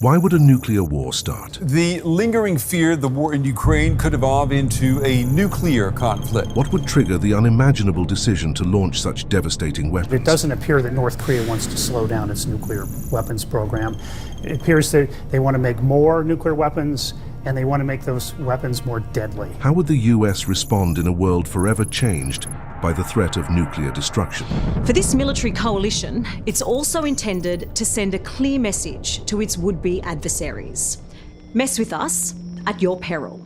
Why would a nuclear war start? The lingering fear the war in Ukraine could evolve into a nuclear conflict. What would trigger the unimaginable decision to launch such devastating weapons? It doesn't appear that North Korea wants to slow down its nuclear weapons program. It appears that they want to make more nuclear weapons, and they want to make those weapons more deadly. How would the US respond in a world forever changed by the threat of nuclear destruction? For this military coalition, it's also intended to send a clear message to its would-be adversaries. Mess with us at your peril.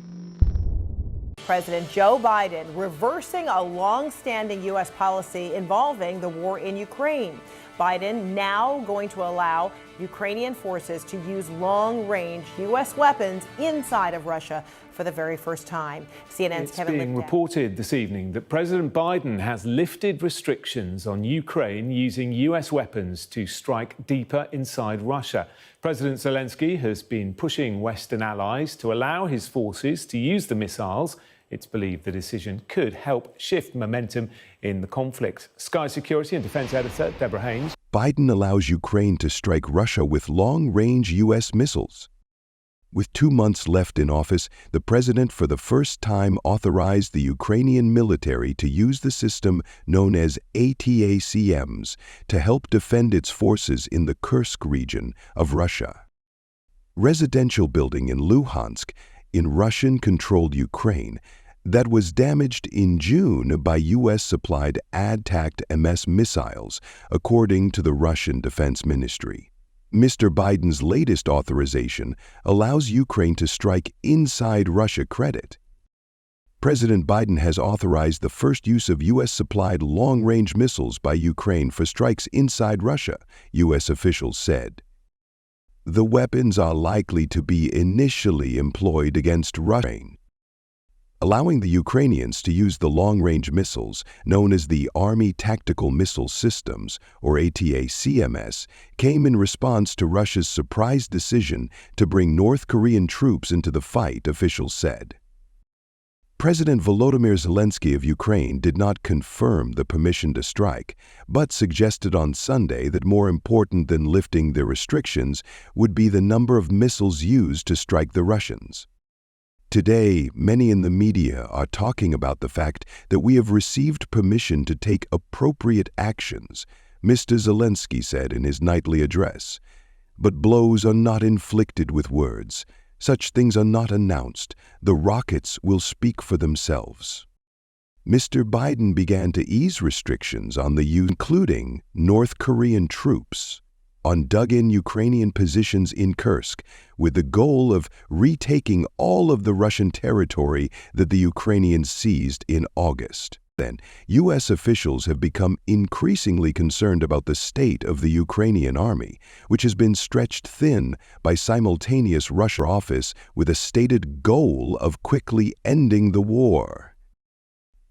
President Joe Biden reversing a long-standing U.S. policy involving the war in Ukraine. Biden now going to allow Ukrainian forces to use long-range U.S. weapons inside of Russia for the very first time. CNN's Kevin Lichtman. It's being reported this evening that President Biden has lifted restrictions on Ukraine using U.S. weapons to strike deeper inside Russia. President Zelensky has been pushing Western allies to allow his forces to use the missiles. It's believed the decision could help shift momentum in the conflict. Sky Security and Defense Editor Deborah Haynes. Biden allows Ukraine to strike Russia with long-range U.S. missiles. With 2 months left in office, the president for the first time authorized the Ukrainian military to use the system known as ATACMs to help defend its forces in the Kursk region of Russia. Residential building in Luhansk, in Russian-controlled Ukraine, that was damaged in June by U.S.-supplied ATACMS missiles, according to the Russian Defense Ministry. Mr. Biden's latest authorization allows Ukraine to strike inside Russia credit. President Biden has authorized the first use of U.S.-supplied long-range missiles by Ukraine for strikes inside Russia, U.S. officials said. The weapons are likely to be initially employed against Russia. Allowing the Ukrainians to use the long-range missiles, known as the Army Tactical Missile Systems, or ATACMS, came in response to Russia's surprise decision to bring North Korean troops into the fight, officials said. President Volodymyr Zelensky of Ukraine did not confirm the permission to strike, but suggested on Sunday that more important than lifting the restrictions would be the number of missiles used to strike the Russians. Today, many in the media are talking about the fact that we have received permission to take appropriate actions, Mr. Zelensky said in his nightly address. But blows are not inflicted with words. Such things are not announced. The rockets will speak for themselves. Mr. Biden began to ease restrictions on the use, including North Korean troops, on dug-in Ukrainian positions in Kursk, with the goal of retaking all of the Russian territory that the Ukrainians seized in August. Then, U.S. officials have become increasingly concerned about the state of the Ukrainian army, which has been stretched thin by simultaneous Russian office with a stated goal of quickly ending the war.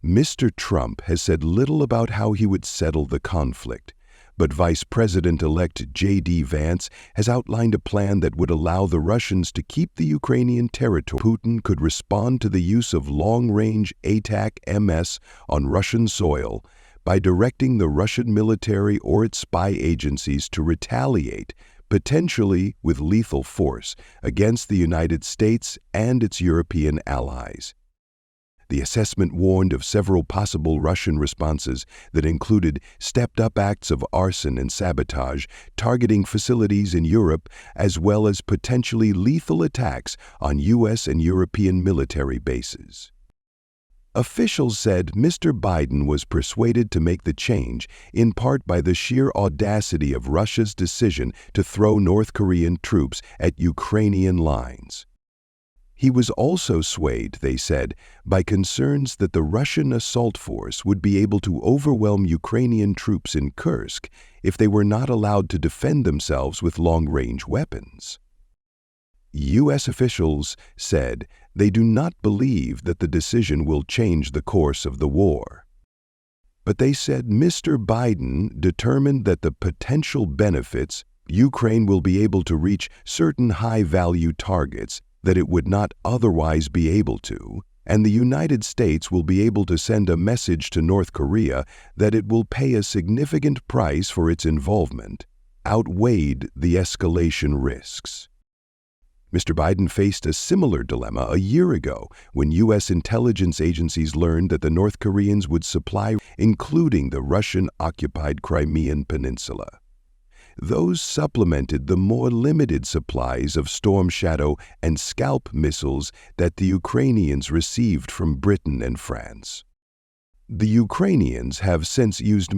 Mr. Trump has said little about how he would settle the conflict, but Vice President-elect J.D. Vance has outlined a plan that would allow the Russians to keep the Ukrainian territory. Putin could respond to the use of long-range ATACMS on Russian soil by directing the Russian military or its spy agencies to retaliate, potentially with lethal force, against the United States and its European allies. The assessment warned of several possible Russian responses that included stepped-up acts of arson and sabotage targeting facilities in Europe, as well as potentially lethal attacks on U.S. and European military bases. Officials said Mr. Biden was persuaded to make the change in part by the sheer audacity of Russia's decision to throw North Korean troops at Ukrainian lines. He was also swayed, they said, by concerns that the Russian assault force would be able to overwhelm Ukrainian troops in Kursk if they were not allowed to defend themselves with long-range weapons. U.S. officials said they do not believe that the decision will change the course of the war. But they said Mr. Biden determined that the potential benefits, Ukraine will be able to reach certain high-value targets that it would not otherwise be able to, and the United States will be able to send a message to North Korea that it will pay a significant price for its involvement, outweighed the escalation risks. Mr. Biden faced a similar dilemma a year ago when U.S. intelligence agencies learned that the North Koreans would supply, including the Russian-occupied Crimean Peninsula. Those supplemented the more limited supplies of Storm Shadow and Scalp missiles that the Ukrainians received from Britain and France. The Ukrainians have since used